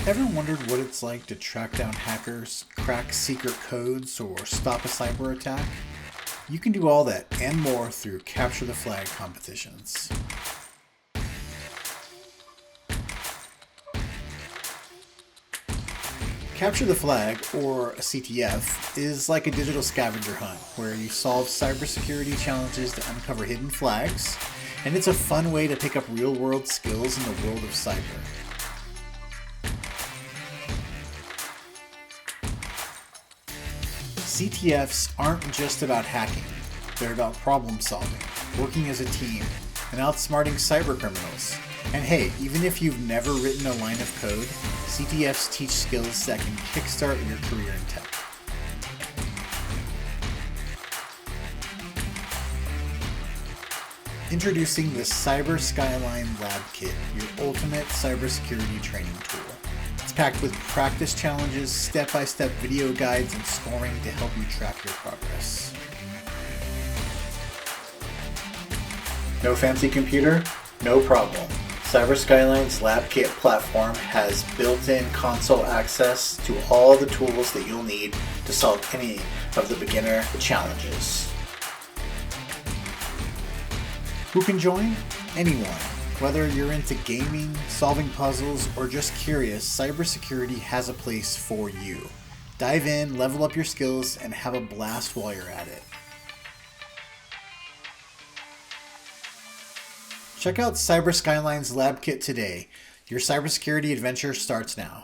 Ever wondered what it's like to track down hackers, crack secret codes, or stop a cyber attack? You can do all that and more through Capture the Flag competitions. Capture the Flag, or a CTF, is like a digital scavenger hunt where you solve cybersecurity challenges to uncover hidden flags, and it's a fun way to pick up real-world skills in the world of cyber. CTFs aren't just about hacking. They're about problem solving, working as a team, and outsmarting cyber criminals. And hey, even if you've never written a line of code, CTFs teach skills that can kickstart your career in tech. Introducing the Cyber Skyline Lab Kit, your ultimate cybersecurity training tool. It's packed with practice challenges, step-by-step video guides, and scoring to help you track your progress. No fancy computer? No problem. Cyber Skyline's Lab Kit platform has built-in console access to all the tools that you'll need to solve any of the beginner challenges. Who can join? Anyone. Whether you're into gaming, solving puzzles, or just curious, cybersecurity has a place for you. Dive in, level up your skills, and have a blast while you're at it. Check out Cyber Skyline's Lab Kit today. Your cybersecurity adventure starts now.